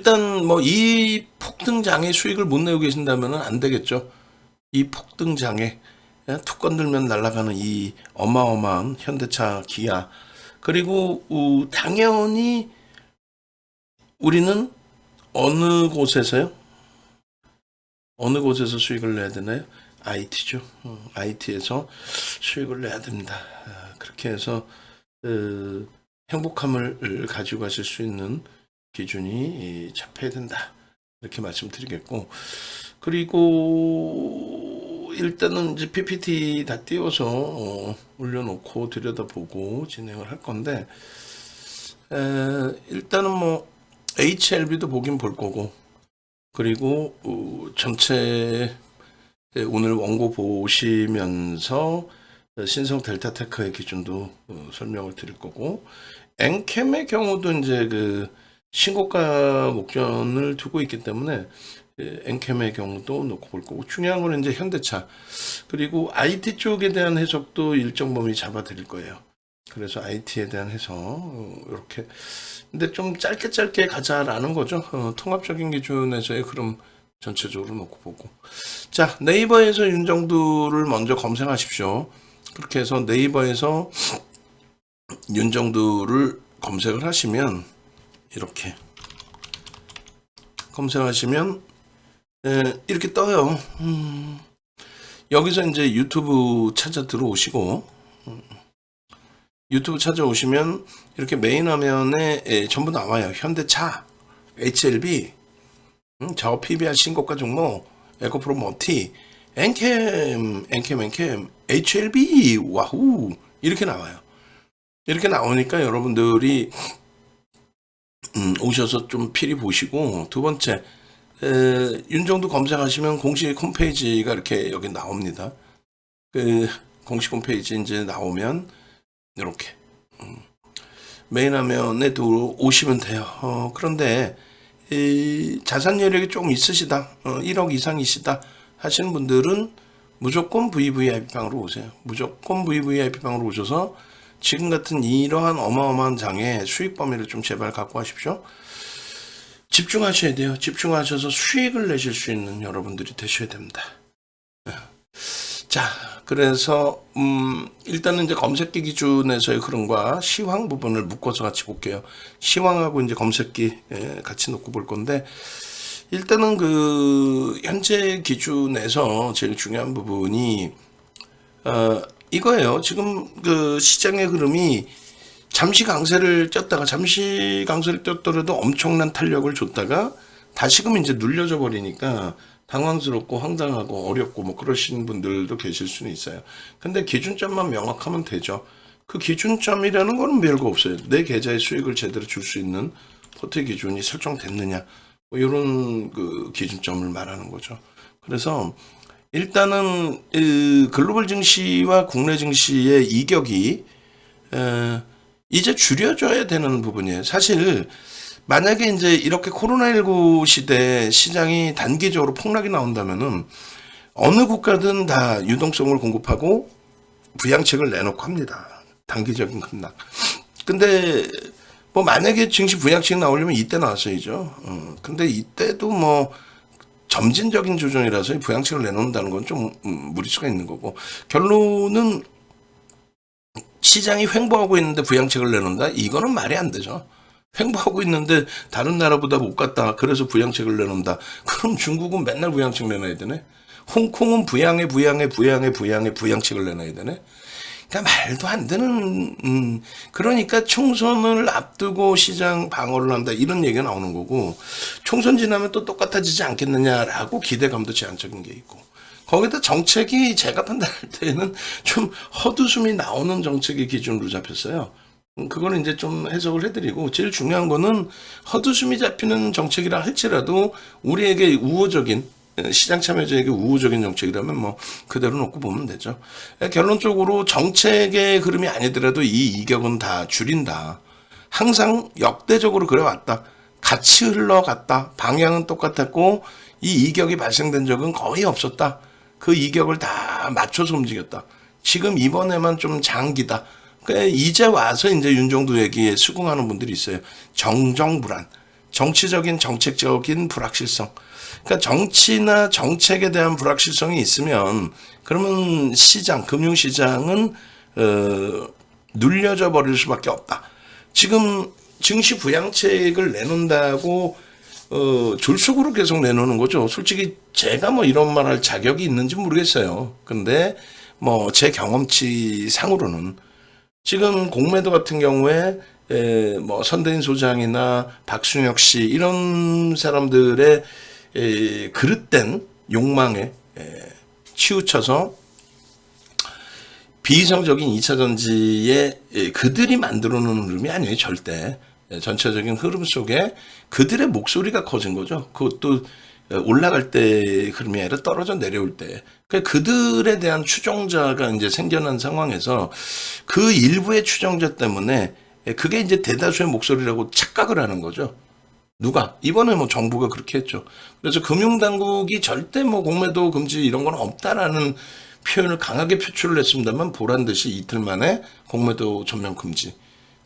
일단 뭐 이 폭등장에 수익을 못 내고 계신다면 안 되겠죠. 이 폭등장에 툭 건들면 날아가는 이 어마어마한 현대차, 기아, 그리고 당연히 우리는 어느 곳에서요? 어느 곳에서 수익을 내야 되나요? IT죠. IT에서 수익을 내야 됩니다. 그렇게 해서 행복함을 가지고 가실 수 있는 기준이 잡혀야 된다. 이렇게 말씀드리겠고, 그리고 일단은 이제 PPT 다 띄워서 올려놓고 들여다보고 진행을 할 건데, 일단은 뭐 HLB도 보긴 볼 거고, 그리고 전체 오늘 원고 보시면서 신성 델타테크의 기준도 설명을 드릴 거고, 엔캠의 경우도 이제 그 신고가 목전을 두고 있기 때문에 엔캠의 경우도 놓고 볼 거고, 중요한 거는 이제 현대차, 그리고 IT 쪽에 대한 해석도 일정 범위 잡아 드릴 거예요. 그래서 IT에 대한 해석 이렇게, 근데 좀 짧게 가자라는 거죠. 통합적인 기준에서의 흐름 전체적으로 놓고 보고. 자, 네이버에서 윤정두를 먼저 검색하십시오. 그렇게 해서 네이버에서 윤정두를 검색을 하시면, 이렇게 검색하시면 이렇게 떠요. 여기서 이제 유튜브 찾아 들어오시고, 유튜브 찾아오시면 이렇게 메인 화면에 전부 나와요. 현대차, HLB, 저 PBR 신고가 종목, 에코프로 멀티, 엔캠, HLB, 와후, 이렇게 나와요. 이렇게 나오니까 여러분들이 오셔서 좀 필히 보시고, 두 번째, 윤정두 검색하시면 공식 홈페이지가 이렇게 여기 나옵니다. 그 공식 홈페이지 이제 나오면 이렇게 메인 화면에 오시면 돼요. 그런데 자산 여력이 좀 있으시다, 1억 이상이시다 하시는 분들은 무조건 VVIP방으로 오세요. 무조건 VVIP방으로 오셔서 지금 같은 이러한 어마어마한 장에 수익 범위를 좀 제발 갖고 하십시오. 집중하셔야 돼요. 집중하셔서 수익을 내실 수 있는 여러분들이 되셔야 됩니다. 자, 그래서 일단은 이제 검색기 기준에서의 흐름과 시황 부분을 묶어서 같이 볼게요. 시황하고 이제 검색기 같이 놓고 볼 건데, 일단은 그 현재 기준에서 제일 중요한 부분이 이거예요. 지금 그 시장의 흐름이 잠시 강세를 떴더라도 엄청난 탄력을 줬다가 다시금 이제 눌려져 버리니까 당황스럽고 황당하고 어렵고 뭐 그러시는 분들도 계실 수는 있어요. 근데 기준점만 명확하면 되죠. 그 기준점이라는 거는 별거 없어요. 내 계좌에 수익을 제대로 줄 수 있는 포트 기준이 설정됐느냐, 뭐 이런 그 기준점을 말하는 거죠. 그래서 일단은 글로벌 증시와 국내 증시의 이격이 이제 줄여져야 되는 부분이에요. 사실 만약에 이제 이렇게 코로나19 시대에 시장이 단기적으로 폭락이 나온다면은 어느 국가든 다 유동성을 공급하고 부양책을 내놓고 합니다. 단기적인 급락. 근데 뭐 만약에 증시 부양책 나오려면 이때 나왔어야죠. 근데 이때도 뭐 점진적인 조정이라서 부양책을 내놓는다는 건 좀 무리수가 있는 거고, 결론은 시장이 횡보하고 있는데 부양책을 내놓는다? 이거는 말이 안 되죠. 횡보하고 있는데 다른 나라보다 못 갔다, 그래서 부양책을 내놓는다. 그럼 중국은 맨날 부양책 내놔야 되네. 홍콩은 부양책을 내놔야 되네. 그러니까 말도 안 되는, 그러니까 총선을 앞두고 시장 방어를 한다, 이런 얘기가 나오는 거고, 총선 지나면 또 똑같아지지 않겠느냐라고 기대감도 제한적인 게 있고, 거기다 정책이 제가 판단할 때는 좀 헛웃음이 나오는 정책의 기준으로 잡혔어요. 그거는 이제 좀 해석을 해드리고, 제일 중요한 거는 헛웃음이 잡히는 정책이라 할지라도 우리에게 우호적인, 시장 참여자에게 우호적인 정책이라면 뭐 그대로 놓고 보면 되죠. 결론적으로 정책의 흐름이 아니더라도 이 이격은 다 줄인다. 항상 역대적으로 그래왔다. 같이 흘러갔다. 방향은 똑같았고 이 이격이 발생된 적은 거의 없었다. 그 이격을 다 맞춰서 움직였다. 지금 이번에만 좀 장기다. 그러니까 이제 와서 이제 윤정두 얘기에 수긍하는 분들이 있어요. 정정불안. 정치적인 정책적인 불확실성. 그러니까 정치나 정책에 대한 불확실성이 있으면 그러면 시장, 금융시장은 눌려져 버릴 수밖에 없다. 지금 증시 부양책을 내놓는다고 졸속으로 계속 내놓는 거죠. 솔직히 제가 뭐 이런 말 할 자격이 있는지 모르겠어요. 근데 뭐 제 경험치 상으로는 지금 공매도 같은 경우에 뭐 선대인 소장이나 박순혁 씨 이런 사람들의 그릇된 욕망에 치우쳐서 비이성적인 2차 전지에 그들이 만들어 놓은 흐름이 아니에요, 절대. 전체적인 흐름 속에 그들의 목소리가 커진 거죠. 그것도 올라갈 때 흐름이 아니라 떨어져 내려올 때. 그러니까 그들에 대한 추종자가 이제 생겨난 상황에서 그 일부의 추종자 때문에 그게 이제 대다수의 목소리라고 착각을 하는 거죠. 누가? 이번에 뭐 정부가 그렇게 했죠. 그래서 금융당국이 절대 뭐 공매도 금지 이런 건 없다라는 표현을 강하게 표출을 했습니다만 보란 듯이 이틀 만에 공매도 전면 금지.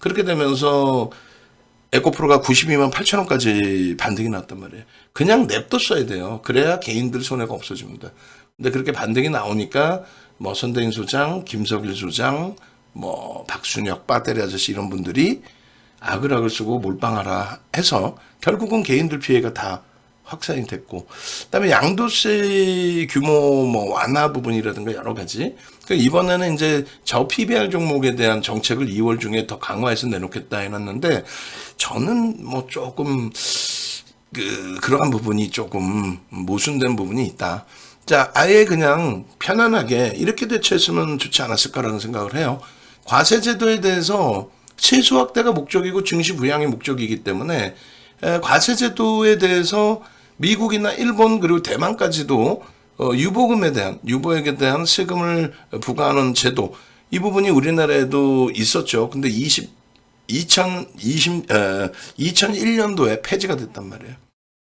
그렇게 되면서 에코프로가 92만 8천 원까지 반등이 났단 말이에요. 그냥 냅뒀어야 돼요. 그래야 개인들 손해가 없어집니다. 근데 그렇게 반등이 나오니까 뭐 선대인 소장, 김석일 소장, 뭐 박순혁, 빠떼리 아저씨 이런 분들이 아글아글 쓰고 몰빵하라 해서 결국은 개인들 피해가 다 확산이 됐고, 그다음에 양도세 규모 뭐 완화 부분이라든가 여러 가지. 그러니까 이번에는 이제 저 PBR 종목에 대한 정책을 2월 중에 더 강화해서 내놓겠다 해놨는데 저는 뭐 조금 그러한 부분이 조금 모순된 부분이 있다. 자, 아예 그냥 편안하게 이렇게 대처했으면 좋지 않았을까라는 생각을 해요. 과세제도에 대해서 세수 확대가 목적이고 증시 부양이 목적이기 때문에 과세제도에 대해서 미국이나 일본 그리고 대만까지도 유보액에 대한 세금을 부과하는 제도 이 부분이 우리나라에도 있었죠. 근데 2001년도에 폐지가 됐단 말이에요.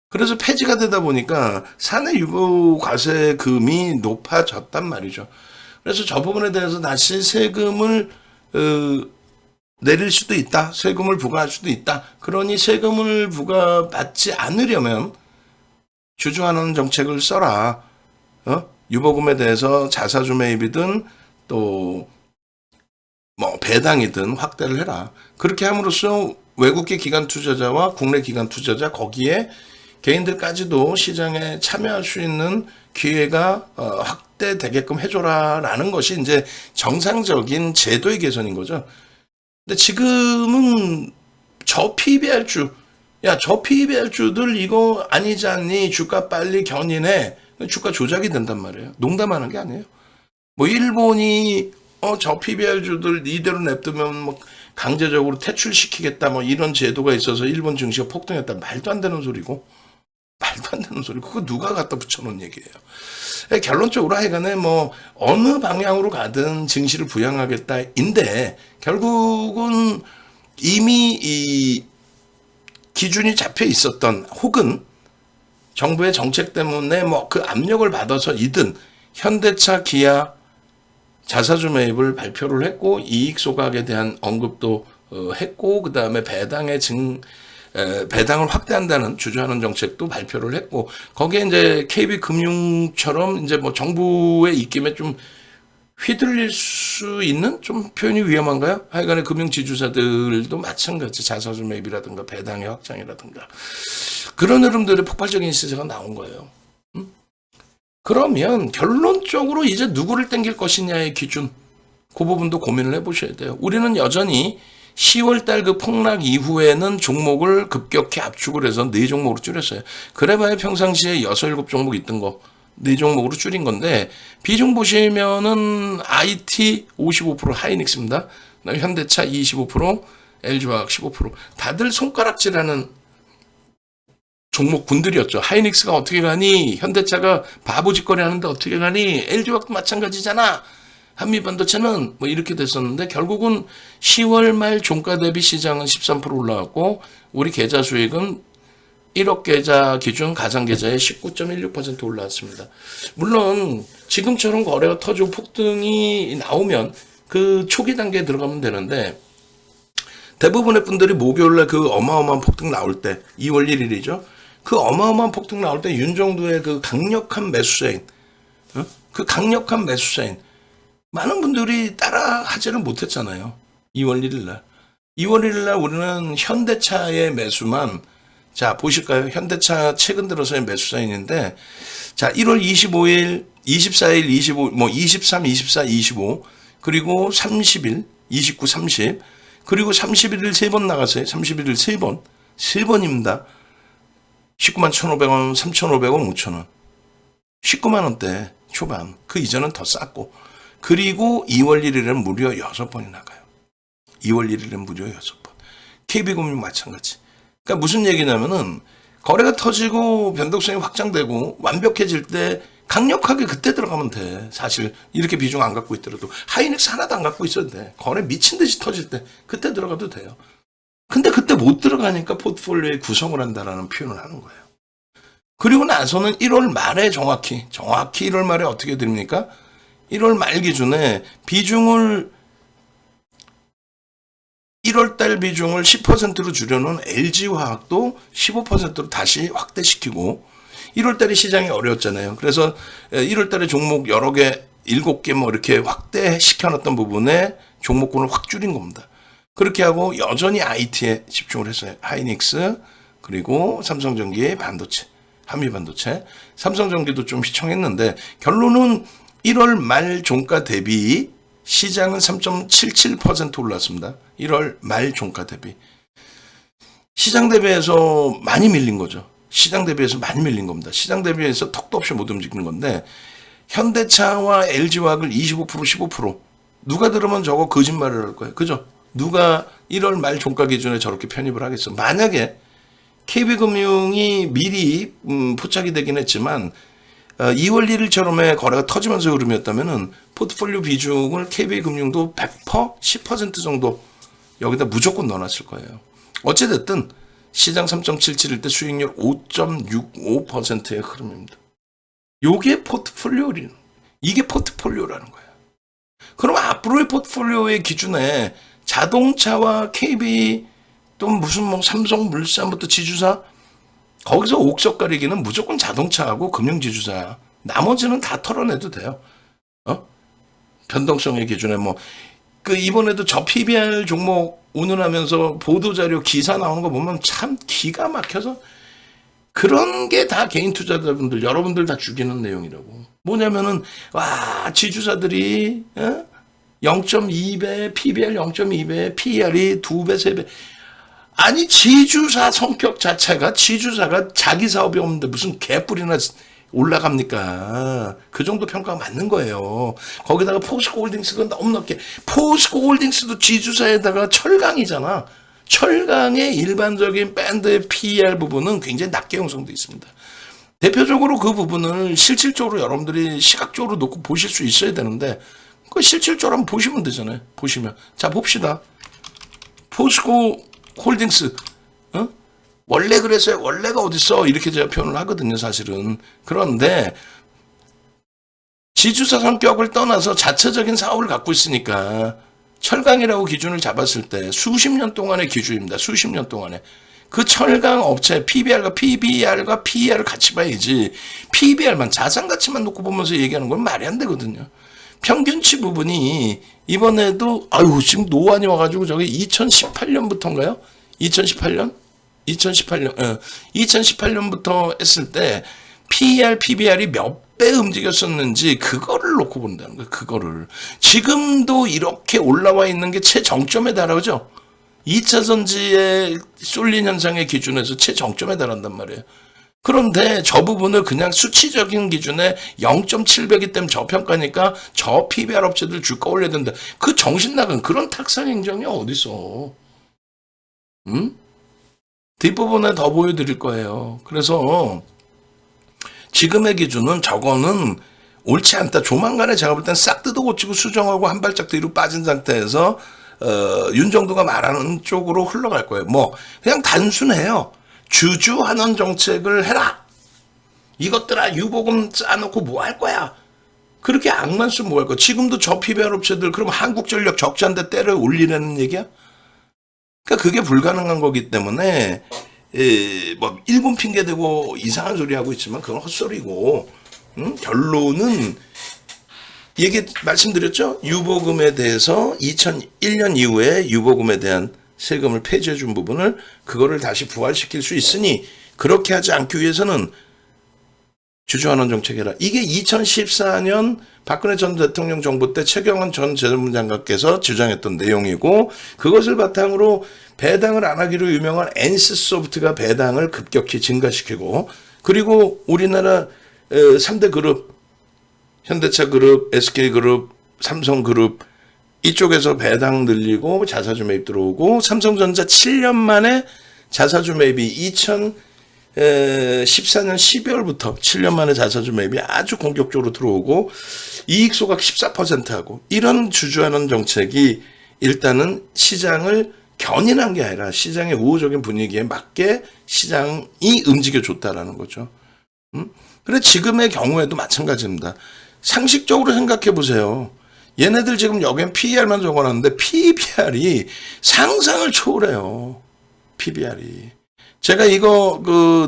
그래서 폐지가 되다 보니까 사내 유보 과세금이 높아졌단 말이죠. 그래서 저 부분에 대해서 다시 세금을 내릴 수도 있다. 세금을 부과할 수도 있다. 그러니 세금을 부과받지 않으려면 주주환원 정책을 써라. 유보금에 대해서 자사주 매입이든 또 뭐 배당이든 확대를 해라. 그렇게 함으로써 외국계 기관 투자자와 국내 기관 투자자 거기에 개인들까지도 시장에 참여할 수 있는 기회가 확대되게끔 해줘라라는 것이 이제 정상적인 제도의 개선인 거죠. 근데 지금은 저 PBR주, 야, 저 PBR주들 이거 아니지 않니? 주가 빨리 견인해. 주가 조작이 된단 말이에요. 농담하는 게 아니에요. 뭐 일본이 저 PBR주들 이대로 냅두면 뭐 강제적으로 퇴출시키겠다 뭐 이런 제도가 있어서 일본 증시가 폭등했다. 말도 안 되는 소리고. 말도 안 되는 소리. 그거 누가 갖다 붙여놓은 얘기예요. 결론적으로 하여간에 뭐 어느 방향으로 가든 증시를 부양하겠다인데 결국은 이미 이 기준이 잡혀 있었던 혹은 정부의 정책 때문에 뭐 그 압력을 받아서이든 현대차, 기아 자사주 매입을 발표를 했고 이익 소각에 대한 언급도 했고 그다음에 배당을 확대한다는 주주환원 정책도 발표를 했고 거기에 이제 KB금융처럼 이제 뭐 정부의 입김에 좀 휘둘릴 수 있는 좀 표현이 위험한가요? 하여간에 금융지주사들도 마찬가지 자사주 매입이라든가 배당의 확장이라든가 그런 흐름들의 폭발적인 시세가 나온 거예요. 그러면 결론적으로 이제 누구를 땡길 것이냐의 기준 그 부분도 고민을 해보셔야 돼요. 우리는 여전히 10월달 그 폭락 이후에는 종목을 급격히 압축을 해서 4종목으로 줄였어요. 그래봐야 평상시에 6, 7종목 있던 거 4종목으로 줄인 건데 비중 보시면은 IT 55% 하이닉스입니다. 현대차 25%, LG화학 15%. 다들 손가락질하는 종목군들이었죠. 하이닉스가 어떻게 가니? 현대차가 바보짓거리 하는데 어떻게 가니? LG화학도 마찬가지잖아. 한미반도체는 뭐 이렇게 됐었는데 결국은 10월 말 종가 대비 시장은 13% 올라갔고 우리 계좌 수익은 1억 계좌 기준 가상 계좌에 19.16% 올라왔습니다. 물론 지금처럼 거래가 터지고 폭등이 나오면 그 초기 단계에 들어가면 되는데 대부분의 분들이 목요일날 그 어마어마한 폭등 나올 때 2월 1일이죠. 그 어마어마한 폭등 나올 때 윤정도의 그 강력한 매수세인, 그 강력한 매수세인 많은 분들이 따라 하지를 못했잖아요. 2월 1일날. 2월 1일날 우리는 현대차의 매수만, 자 보실까요? 현대차 최근 들어서의 매수사인인데, 자 1월 25일, 24일, 25, 뭐 23, 24, 25, 그리고 30일, 29, 30, 그리고 31일 3번 나갔어요. 31일 3번. 3번입니다. 19만 1,500원, 3,500원, 5,000원. 19만 원대 초반. 그 이전은 더 쌌고. 그리고 2월 1일에는 무려 6번이 나가요. 2월 1일에는 무려 6번. KB금융 마찬가지. 그러니까 무슨 얘기냐면은 거래가 터지고 변동성이 확장되고 완벽해질 때 강력하게 그때 들어가면 돼. 사실 이렇게 비중 안 갖고 있더라도 하이닉스 하나도 안 갖고 있어도 돼. 거래 미친 듯이 터질 때 그때 들어가도 돼요. 근데 그때 못 들어가니까 포트폴리오에 구성을 한다라는 표현을 하는 거예요. 그리고 나서는 1월 말에 정확히 1월 말에 어떻게 됩니까? 1월 말 기준에 비중을 1월달 비중을 10%로 줄여놓은 LG화학도 15%로 다시 확대시키고, 1월달에 시장이 어려웠잖아요. 그래서 1월달에 종목 여러 개, 7개 뭐 이렇게 확대시켜놨던 부분에 종목군을 확 줄인 겁니다. 그렇게 하고 여전히 IT에 집중을 했어요. 하이닉스, 그리고 삼성전기, 반도체, 한미반도체, 삼성전기도 좀 휘청했는데 결론은 1월 말 종가 대비 시장은 3.77% 올랐습니다. 1월 말 종가 대비. 시장 대비해서 많이 밀린 거죠. 시장 대비해서 많이 밀린 겁니다. 시장 대비해서 턱도 없이 못 움직이는 건데, 현대차와 LG화학을 25%, 15%. 누가 들으면 저거 거짓말을 할 거예요. 그죠? 누가 1월 말 종가 기준에 저렇게 편입을 하겠어. 만약에 KB금융이 미리 포착이 되긴 했지만 2월 1일처럼의 거래가 터지면서 흐름이었다면은 포트폴리오 비중을 KB금융도 100%, 10% 정도 여기다 무조건 넣어놨을 거예요. 어찌됐든 시장 3.77일 때 수익률 5.65%의 흐름입니다. 요게 포트폴리오라는, 이게 포트폴리오라는 거예요. 그럼 앞으로의 포트폴리오의 기준에 자동차와 KB 또 무슨 뭐 삼성물산부터 지주사, 거기서 옥석 가리기는 무조건 자동차하고 금융지주사야. 나머지는 다 털어내도 돼요. 변동성의 기준에 뭐 그 이번에도 저 PBR 종목 운운하면서 보도자료 기사 나오는 거 보면 참 기가 막혀서, 그런 게 다 개인 투자자분들 여러분들 다 죽이는 내용이라고. 뭐냐면은 와 지주사들이 0.2배 PBR 0.2배 PER이 2배 3배. 아니 지주사 성격 자체가, 지주사가 자기 사업이 없는데 무슨 개뿔이나 올라갑니까? 그 정도 평가가 맞는 거예요. 거기다가 포스코홀딩스가 너무 높게, 포스코홀딩스도 지주사에다가 철강이잖아. 철강의 일반적인 밴드의 PER 부분은 굉장히 낮게 형성되어 있습니다. 대표적으로 그 부분을 실질적으로 여러분들이 시각적으로 놓고 보실 수 있어야 되는데, 그 실질적으로 한번 보시면 되잖아요. 보시면. 자, 봅시다. 포스코홀딩스, 원래 그랬어요. 원래가 어딨어. 이렇게 제가 표현을 하거든요, 사실은. 그런데 지주사 성격을 떠나서 자체적인 사업을 갖고 있으니까 철강이라고 기준을 잡았을 때 수십 년 동안의 기준입니다. 수십 년 동안에. 그 철강 업체 PBR과 PBR과 PER을 같이 봐야지, PBR만 자산 가치만 놓고 보면서 얘기하는 건 말이 안 되거든요. 평균치 부분이 이번에도 지금 노안이 와가지고 저게 2018년부터인가요? 2018년부터 했을 때 PER, PBR이 몇 배 움직였었는지 그거를 놓고 본다는 거예요. 그거를. 지금도 이렇게 올라와 있는 게 최정점에 달하죠. 2차 전지의 쏠린 현상의 기준에서 최정점에 달한단 말이에요. 그런데 저 부분을 그냥 수치적인 기준에 0.7배기 때문에 저평가니까 저 PBR 업체들 주가 올려야 된다. 그 정신 나간 그런 탁상 행정이 어딨어. 뒷부분에 더 보여드릴 거예요. 그래서 지금의 기준은 저거는 옳지 않다. 조만간에 제가 볼 땐 싹 뜯어 고치고 수정하고 한 발짝 뒤로 빠진 상태에서 윤정도가 말하는 쪽으로 흘러갈 거예요. 뭐 그냥 단순해요. 주주환원 정책을 해라. 이것들아 유보금 짜놓고 뭐 할 거야. 그렇게 악만 쓰면 뭐 할 거야. 지금도 저 PBR 업체들 그럼 한국전력 적자인데 때려 올리라는 얘기야? 그러니까 그게 불가능한 거기 때문에 뭐 일본 핑계 대고 이상한 소리 하고 있지만 그건 헛소리고, 결론은 말씀드렸죠. 유보금에 대해서 2001년 이후에 유보금에 대한 세금을 폐지해 준 부분을 그거를 다시 부활시킬 수 있으니 그렇게 하지 않기 위해서는 주주환원 정책해라. 이게 2014년 박근혜 전 대통령 정부 때 최경환 전 재정부 장관께서 주장했던 내용이고, 그것을 바탕으로 배당을 안 하기로 유명한 NC소프트가 배당을 급격히 증가시키고, 그리고 우리나라 3대 그룹 현대차 그룹, SK 그룹, 삼성 그룹 이쪽에서 배당 늘리고 자사주 매입 들어오고, 삼성전자 7년 만에 자사주 매입이 2014년 12월부터 7년 만에 자사주 매입이 아주 공격적으로 들어오고, 이익 소각 14%하고, 이런 주주환원 정책이 일단은 시장을 견인한 게 아니라 시장의 우호적인 분위기에 맞게 시장이 움직여줬다라는 거죠. 그래 지금의 경우에도 마찬가지입니다. 상식적으로 생각해 보세요. 얘네들 지금 여기엔 PER만 적어놨는데 PBR이 상상을 초월해요. PBR이. 제가 이거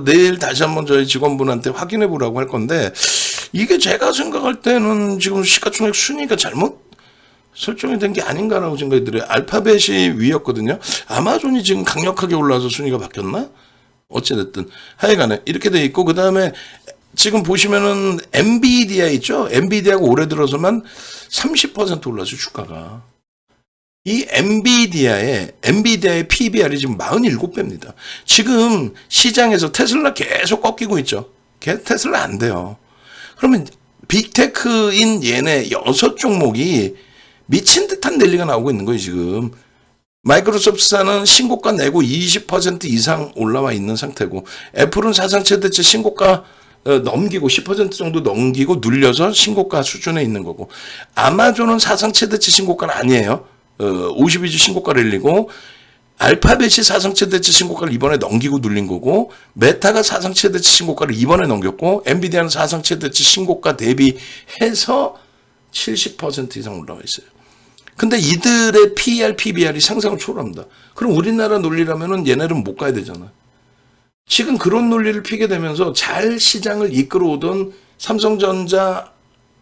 내일 다시 한번 저희 직원분한테 확인해 보라고 할 건데, 이게 제가 생각할 때는 지금 시가총액 순위가 잘못 설정이 된 게 아닌가라고 생각이 들어요. 알파벳이 위였거든요. 아마존이 지금 강력하게 올라와서 순위가 바뀌었나? 어찌됐든 하여간에 이렇게 돼 있고, 그 다음에 지금 보시면은 엔비디아 있죠? 엔비디아가 올해 들어서만 30% 올랐어요, 주가가. 이 엔비디아의 PBR이 지금 47배입니다. 지금 시장에서 테슬라 계속 꺾이고 있죠. 테슬라 안 돼요. 그러면 빅테크인 얘네 6종목이 미친 듯한 랠리가 나오고 있는 거예요, 지금. 마이크로소프트사는 신고가 내고 20% 이상 올라와 있는 상태고, 애플은 사상 최대치 신고가 넘기고 10% 정도 넘기고 눌려서 신고가 수준에 있는 거고, 아마존은 사상 최대치 신고가는 아니에요. 52주 신고가 랠리고, 알파벳이 사상 최대치 신고가를 이번에 넘기고 눌린 거고, 메타가 사상 최대치 신고가를 이번에 넘겼고, 엔비디아는 사상 최대치 신고가 대비해서 70% 이상 올라와 있어요. 근데 이들의 PER, PBR이 상상을 초월합니다. 그럼 우리나라 논리라면은 얘네는 못 가야 되잖아. 지금 그런 논리를 피게 되면서 잘 시장을 이끌어오던 삼성전자,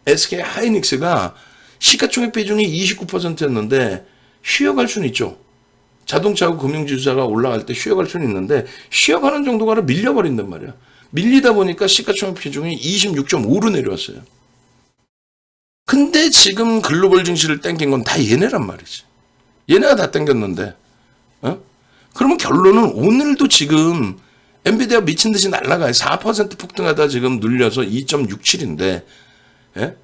SK 하이닉스가 시가총액 비중이 29%였는데 쉬어갈 수는 있죠. 자동차하고 금융지수가 올라갈 때 쉬어갈 수는 있는데, 쉬어가는 정도가 아니라 밀려버린단 말이야. 밀리다 보니까 시가총액 비중이 26.5로 내려왔어요. 근데 지금 글로벌 증시를 땡긴 건 다 얘네란 말이지. 얘네가 다 땡겼는데, 그러면 결론은 오늘도 지금 엔비디아 미친 듯이 날아가요. 4% 폭등하다 지금 눌려서 2.67인데, 예?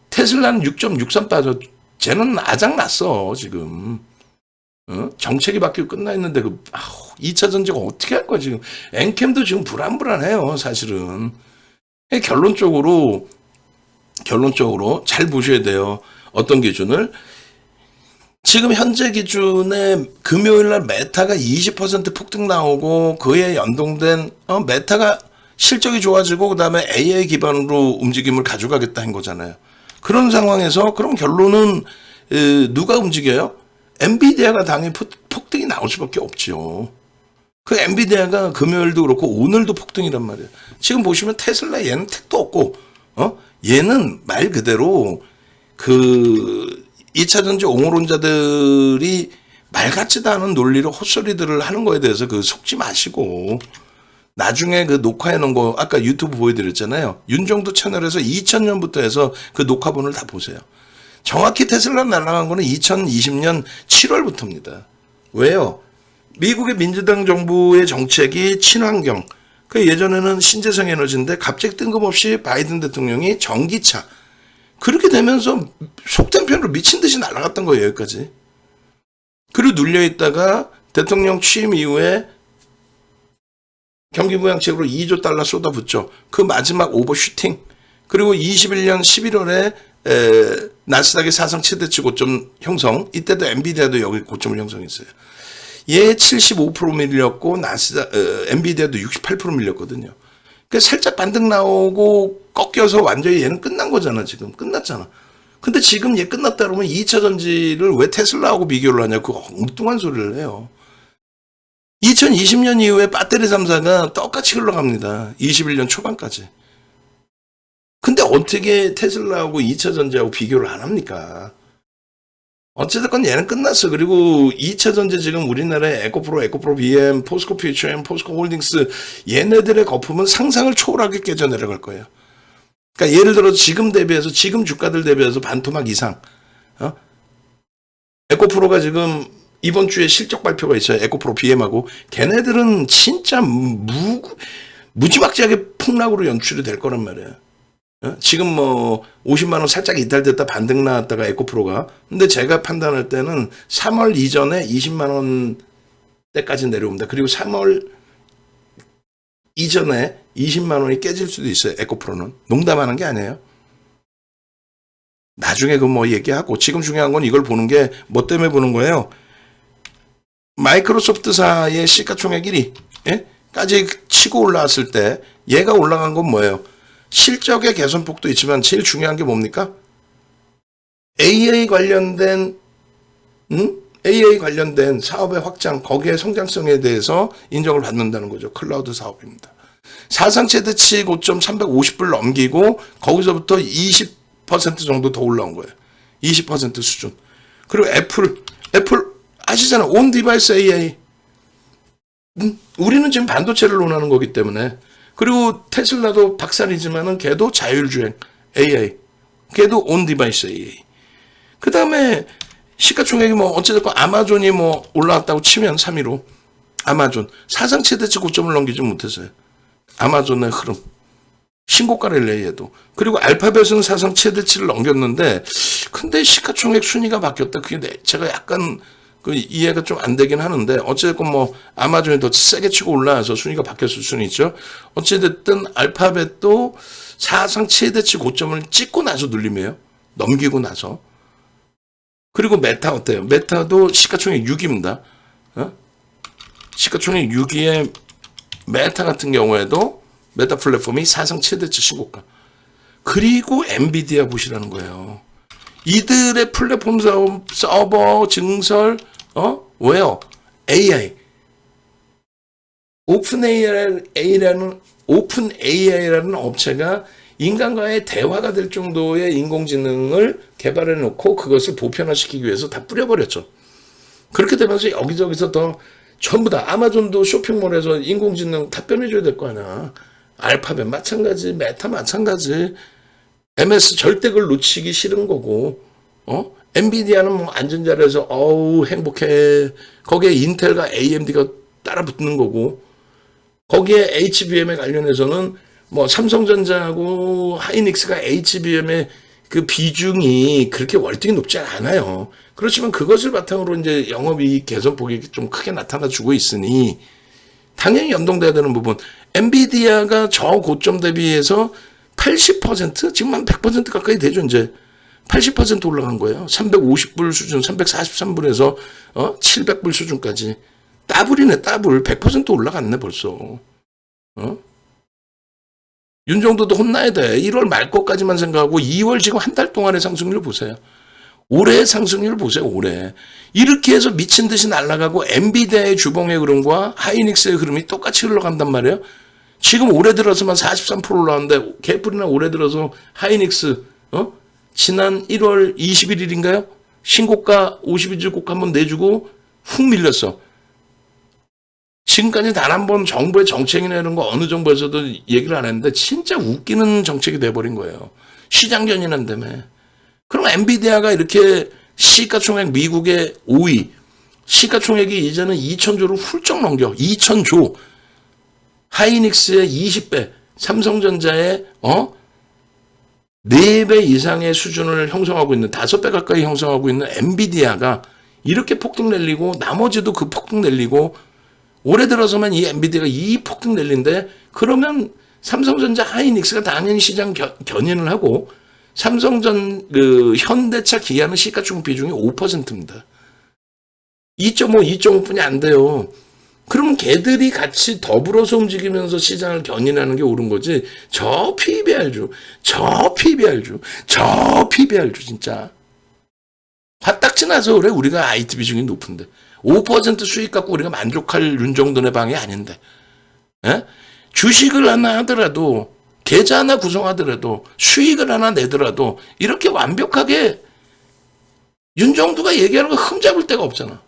테슬라는 6.63 빠져. 쟤는 아작났어, 지금. 정책이 바뀌고 끝나 있는데, 2차 전지가 어떻게 할 거야, 지금. 엔캠도 지금 불안불안해요, 사실은. 결론적으로 잘 보셔야 돼요. 어떤 기준을? 지금 현재 기준에 금요일날 메타가 20% 폭등 나오고, 그에 연동된 메타가 실적이 좋아지고, 그 다음에 AI 기반으로 움직임을 가져가겠다 한 거잖아요. 그런 상황에서 그럼 결론은 누가 움직여요? 엔비디아가 당연히 폭등이 나올 수밖에 없지요. 그 엔비디아가 금요일도 그렇고 오늘도 폭등이란 말이에요. 지금 보시면 테슬라 얘는 택도 없고, 얘는 말 그대로 2차 전지 옹호론자들이 말 같지도 않은 논리로 헛소리들을 하는 거에 대해서 속지 마시고, 나중에 녹화해 놓은 거 아까 유튜브 보여드렸잖아요. 윤정도 채널에서 2000년부터 해서 그 녹화본을 다 보세요. 정확히 테슬라 날아간 거는 2020년 7월부터입니다. 왜요? 미국의 민주당 정부의 정책이 친환경, 예전에는 신재생 에너지인데 갑자기 뜬금없이 바이든 대통령이 전기차, 그렇게 되면서 속된 편으로 미친 듯이 날아갔던 거예요, 여기까지. 그리고 눌려있다가 대통령 취임 이후에 경기부양책으로 2조 달러 쏟아붓죠. 그 마지막 오버슈팅. 그리고 21년 11월에 나스닥의 사상 최대치 고점 형성. 이때도 엔비디아도 여기 고점을 형성했어요. 얘 75% 밀렸고 엔비디아도 68% 밀렸거든요. 그러니까 살짝 반등 나오고 꺾여서 완전히 얘는 끝난 거잖아. 지금 끝났잖아. 근데 지금 얘 끝났다 그러면 2차 전지를 왜 테슬라하고 비교를 하냐, 그 엉뚱한 소리를 해요. 2020년 이후에 배터리 3사가 똑같이 흘러갑니다. 21년 초반까지. 근데 어떻게 테슬라하고 2차 전지하고 비교를 안 합니까? 어쨌든 얘는 끝났어. 그리고 2차 전지 지금 우리나라의 에코프로 BM, 포스코 퓨처엠, 포스코 홀딩스 얘네들의 거품은 상상을 초월하게 깨져 내려갈 거예요. 그러니까 예를 들어 지금 대비해서 지금 주가들 대비해서 반토막 이상. 에코프로가 지금 이번 주에 실적 발표가 있어요. 에코프로 BM하고 걔네들은 진짜 무지막지하게 폭락으로 연출이 될 거란 말이에요. 지금 뭐 50만 원 살짝 이탈됐다 반등 나왔다가 에코프로가 근데 제가 판단할 때는 3월 이전에 20만 원 때까지 내려옵니다. 그리고 3월 이전에 20만 원이 깨질 수도 있어요. 에코프로는 농담하는 게 아니에요. 나중에 그 뭐 얘기하고 지금 중요한 건 이걸 보는 게 뭐 때문에 보는 거예요. 마이크로소프트사의 시가총액 1위까지 치고 올라왔을 때 얘가 올라간 건 뭐예요? 실적의 개선폭도 있지만 제일 중요한 게 뭡니까? AI 관련된 사업의 확장, 거기에 성장성에 대해서 인정을 받는다는 거죠. 클라우드 사업입니다. 사상 최대치 고점 350불 넘기고 거기서부터 20% 정도 더 올라온 거예요. 20% 수준. 그리고 애플 아시잖아요. 온 디바이스 AI. 우리는 지금 반도체를 논하는 거기 때문에 그리고 테슬라도 박살이지만은 걔도 자율주행 AI. 걔도 온 디바이스 AI. 그 다음에 시가총액이 뭐 어찌됐건 아마존이 뭐 올라왔다고 치면 3위로 아마존 사상 최대치 고점을 넘기지 못했어요. 아마존의 흐름. 신고가를 내얘도. 그리고 알파벳은 사상 최대치를 넘겼는데 근데 시가총액 순위가 바뀌었다. 그게 제가 약간 그 이해가 좀 안 되긴 하는데 어쨌든 뭐 아마존이 더 세게 치고 올라와서 순위가 바뀌었을 수는 있죠. 어찌됐든 알파벳도 사상 최대치 고점을 찍고 나서 눌림이에요. 넘기고 나서. 그리고 메타 어때요? 메타도 시가총액 6위입니다. 시가총액 6위의 메타 같은 경우에도 메타 플랫폼이 사상 최대치 신고가. 그리고 엔비디아 보시라는 거예요. 이들의 플랫폼 사업, 서버, 증설, 왜요? AI. 오픈 AI라는 업체가 인간과의 대화가 될 정도의 인공지능을 개발해 놓고 그것을 보편화시키기 위해서 다 뿌려버렸죠. 그렇게 되면서 여기저기서 더 전부 다 아마존도 쇼핑몰에서 인공지능 답변해줘야 될 거 아니야. 알파벳 마찬가지, 메타 마찬가지. MS 절대 그걸 놓치기 싫은 거고, 엔비디아는 뭐 앉은 자리에서 어우 행복해. 거기에 인텔과 AMD가 따라 붙는 거고, 거기에 HBM에 관련해서는 뭐 삼성전자하고 하이닉스가 HBM의 그 비중이 그렇게 월등히 높지 않아요. 그렇지만 그것을 바탕으로 이제 영업이익 개선폭이 좀 크게 나타나주고 있으니 당연히 연동돼야 되는 부분. 엔비디아가 저 고점 대비해서 80% 지금 한 100% 가까이 되죠. 이제 80% 올라간 거예요. 350불 수준, 343불에서 700불 수준까지. 더블이네, 더블. 100% 올라갔네 벌써. 윤정도도 혼나야 돼. 1월 말 것까지만 생각하고 2월 지금 한 달 동안의 상승률 보세요. 올해의 상승률 보세요. 올해. 이렇게 해서 미친 듯이 날아가고 엔비디아의 주봉의 흐름과 하이닉스의 흐름이 똑같이 흘러간단 말이에요. 지금 올해 들어서만 43% 올라왔는데 개뿔이나 올해 들어서 하이닉스 지난 1월 21일인가요? 신고가 52주 고가 한번 내주고 훅 밀렸어. 지금까지 단 한 번 정부의 정책이나 이런 거 어느 정부에서도 얘기를 안 했는데 진짜 웃기는 정책이 돼버린 거예요. 시장 견인한다며. 그럼 엔비디아가 이렇게 시가총액 미국의 5위, 시가총액이 이제는 2,000조를 훌쩍 넘겨. 2,000조. 하이닉스의 20배, 삼성전자의 4배 이상의 수준을 형성하고 있는 5배 가까이 형성하고 있는 엔비디아가 이렇게 폭등 내리고 나머지도 그 폭등 내리고 올해 들어서만 이 엔비디아가 이 폭등 내린데 그러면 삼성전자 하이닉스가 당연히 시장 견인을 하고 현대차 기아는 시가총액 비중이 5%입니다. 2.5, 2.5뿐이 안 돼요. 그러면 걔들이 같이 더불어서 움직이면서 시장을 견인하는 게 옳은 거지. 저 PBR주 진짜. 화딱지 나서 그래 우리가 IT 비중이 높은데. 5% 수익 갖고 우리가 만족할 윤정돈의 방이 아닌데. 예? 주식을 하나 하더라도 계좌 하나 구성하더라도 수익을 하나 내더라도 이렇게 완벽하게 윤정두가 얘기하는 거 흠잡을 데가 없잖아.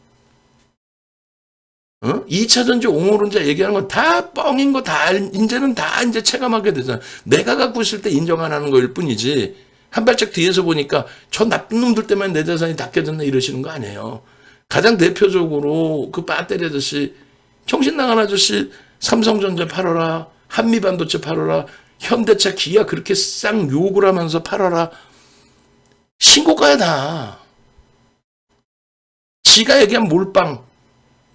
2차전지 옹호론자 얘기하는 건 다 뻥인 거 다 이제는 다 이제 체감하게 되잖아. 내가 갖고 있을 때 인정 안 하는 거일 뿐이지. 한 발짝 뒤에서 보니까 저 나쁜 놈들 때문에 내 재산이 다 깨졌네 이러시는 거 아니에요. 가장 대표적으로 그 배터리 아저씨, 정신 나간 아저씨 삼성전자 팔아라, 한미반도체 팔아라, 현대차, 기아 그렇게 쌍 욕을 하면서 팔아라. 신고가야 다. 지가 얘기한 몰빵.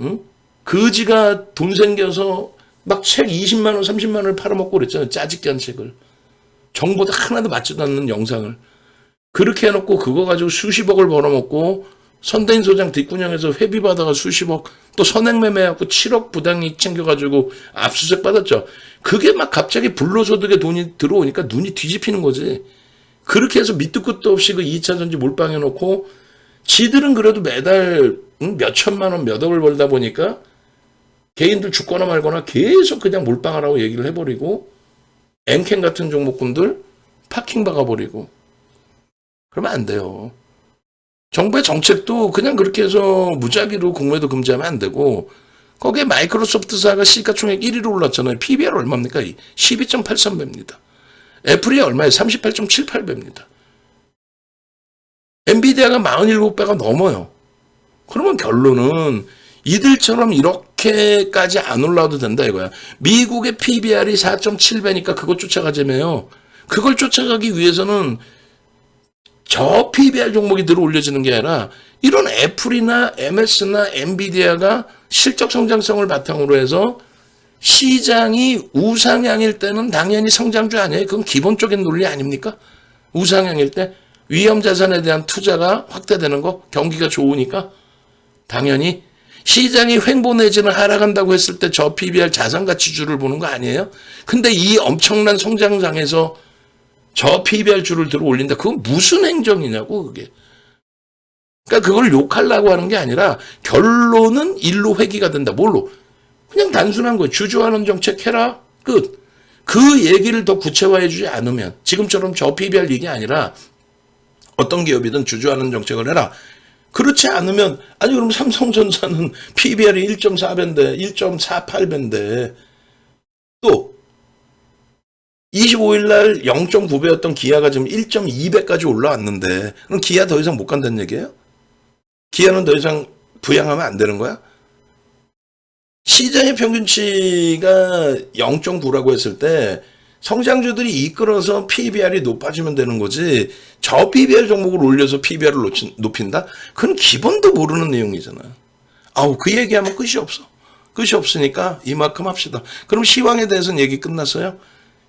응? 그지가 돈 생겨서 막 책 20만 원, 30만 원을 팔아먹고 그랬잖아요. 짜집기 한 책을. 정보도 하나도 맞지도 않는 영상을. 그렇게 해놓고 그거 가지고 수십억을 벌어먹고 선대인 소장 뒷구녕에서 회비 받아가 수십억, 또 선행매매하고 7억 부당이익 챙겨가지고 압수수색 받았죠. 그게 막 갑자기 불로소득에 돈이 들어오니까 눈이 뒤집히는 거지. 그렇게 해서 밑도 끝도 없이 그 2차전지 몰빵해놓고 지들은 그래도 매달 몇 천만 원, 몇 억을 벌다 보니까 개인들 죽거나 말거나 계속 그냥 몰빵하라고 얘기를 해버리고 엠캠 같은 종목군들 파킹 박아버리고 그러면 안 돼요. 정부의 정책도 그냥 그렇게 해서 무작위로 공매도 금지하면 안 되고 거기에 마이크로소프트사가 시가총액 1위로 올랐잖아요. PBR 얼마입니까? 12.83배입니다. 애플이 얼마예요? 38.78배입니다. 엔비디아가 47배가 넘어요. 그러면 결론은 이들처럼 이렇게까지 안 올라도 된다 이거야. 미국의 PBR이 4.7배니까 그것 쫓아가자며요. 그걸 쫓아가기 위해서는 저 PBR 종목이 들어 올려지는 게 아니라 이런 애플이나 MS나 엔비디아가 실적 성장성을 바탕으로 해서 시장이 우상향일 때는 당연히 성장주 아니에요. 그건 기본적인 논리 아닙니까? 우상향일 때 위험 자산에 대한 투자가 확대되는 거, 경기가 좋으니까 당연히 시장이 횡보 내지는 하락한다고 했을 때 저 PBR 자산가치주를 보는 거 아니에요? 근데 이 엄청난 성장장에서 저 PBR 주를 들어 올린다. 그건 무슨 행정이냐고 그게. 그러니까 그걸 욕하려고 하는 게 아니라 결론은 일로 회귀가 된다. 뭘로? 그냥 단순한 거예요. 주주환원 정책 해라. 끝. 그 얘기를 더 구체화해 주지 않으면 지금처럼 저 PBR 얘기 아니라 어떤 기업이든 주주환원 정책을 해라. 그렇지 않으면 아니 그럼 삼성전자는 PBR이 1.4배인데 1.48배인데 또 25일 날 0.9배였던 기아가 지금 1.2배까지 올라왔는데 그럼 기아 더 이상 못 간다는 얘기예요? 기아는 더 이상 부양하면 안 되는 거야? 시장의 평균치가 0.9라고 했을 때 성장주들이 이끌어서 PBR이 높아지면 되는 거지 저 PBR 종목을 올려서 PBR을 높인다? 그건 기본도 모르는 내용이잖아요. 아우 그 얘기하면 끝이 없어. 끝이 없으니까 이만큼 합시다. 그럼 시황에 대해서는 얘기 끝났어요?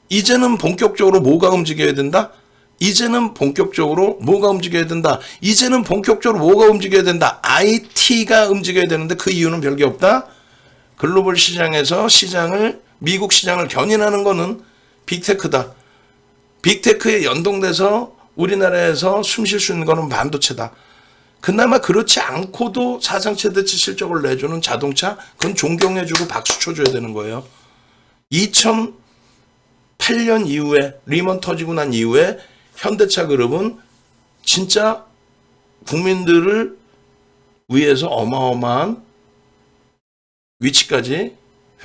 이제는 본격적으로 뭐가 움직여야 된다? 이제는 본격적으로 뭐가 움직여야 된다? 이제는 본격적으로 뭐가 움직여야 된다? IT가 움직여야 되는데 그 이유는 별게 없다? 글로벌 시장에서 미국 시장을 견인하는 거는 빅테크다. 빅테크에 연동돼서 우리나라에서 숨 쉴 수 있는 거는 반도체다. 그나마 그렇지 않고도 사상 최대치 실적을 내주는 자동차, 그건 존경해주고 박수 쳐줘야 되는 거예요. 2008년 이후에, 리먼 터지고 난 이후에 현대차 그룹은 진짜 국민들을 위해서 어마어마한 위치까지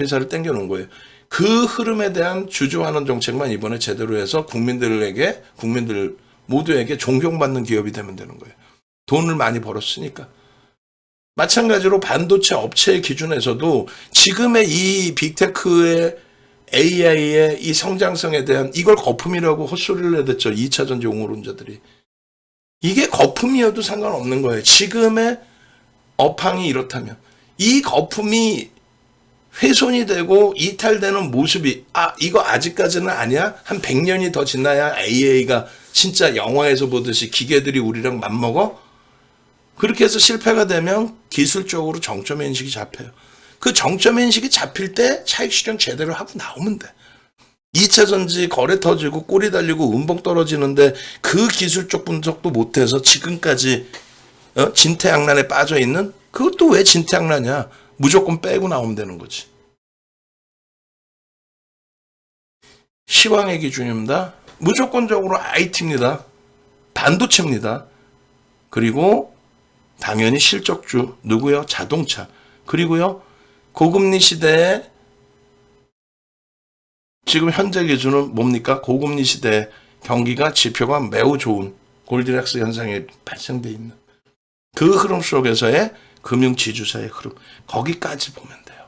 회사를 땡겨놓은 거예요. 그 흐름에 대한 주주환원 정책만 이번에 제대로 해서 국민들 모두에게 존경받는 기업이 되면 되는 거예요. 돈을 많이 벌었으니까. 마찬가지로 반도체 업체의 기준에서도 지금의 이 빅테크의 AI의 이 성장성에 대한 이걸 거품이라고 헛소리를 내댔죠. 2차전지 옹호론자들이. 이게 거품이어도 상관없는 거예요. 지금의 업황이 이렇다면. 이 거품이 훼손이 되고 이탈되는 모습이 이거 아직까지는 아니야? 한 100년이 더 지나야 AI가 진짜 영화에서 보듯이 기계들이 우리랑 맞먹어? 그렇게 해서 실패가 되면 기술적으로 정점의 인식이 잡혀요. 그 정점의 인식이 잡힐 때 차익 실현 제대로 하고 나오면 돼. 2차 전지 거래 터지고 꼬리 달리고 음봉 떨어지는데 그 기술적 분석도 못해서 지금까지 진퇴양난에 빠져 있는 그것도 왜 진퇴양난이야? 무조건 빼고 나오면 되는 거지. 시황의 기준입니다. 무조건적으로 IT입니다. 반도체입니다. 그리고 당연히 실적주 누구요? 자동차. 그리고요 고금리 시대에 지금 현재 기준은 뭡니까? 고금리 시대 경기가 지표가 매우 좋은 골디락스 현상이 발생돼 있는 그 흐름 속에서의 금융 지주사의 흐름 거기까지 보면 돼요.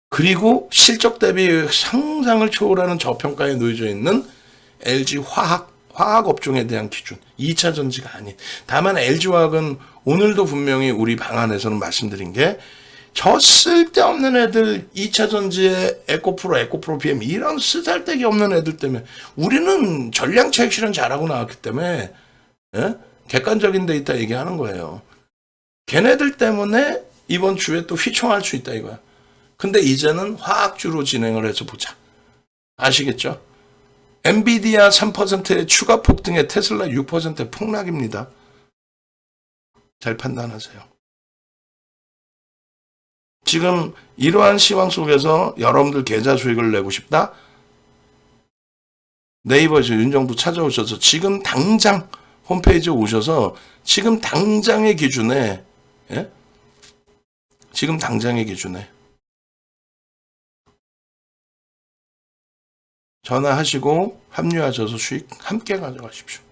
그리고 실적 대비 상상을 초월하는 저평가에 놓여져 있는 LG 화학 업종에 대한 기준 2차 전지가 아닌 다만 LG화학은 오늘도 분명히 우리 방안에서는 말씀드린 게 저 쓸데없는 애들 2차 전지에 에코프로 PM 이런 쓰잘데기 없는 애들 때문에 우리는 전량 차익 실현 잘하고 나왔기 때문에 예? 객관적인 데이터 얘기하는 거예요. 걔네들 때문에 이번 주에 또 휘청할 수 있다 이거야. 근데 이제는 화학주로 진행을 해서 보자. 아시겠죠? 엔비디아 3%의 추가 폭등에 테슬라 6%의 폭락입니다. 잘 판단하세요. 지금 이러한 시황 속에서 여러분들 계좌 수익을 내고 싶다? 네이버에서 윤정부 찾아오셔서 지금 당장 홈페이지에 오셔서 지금 당장의 기준에 예? 지금 당장의 기준에 전화하시고 합류하셔서 수익 함께 가져가십시오.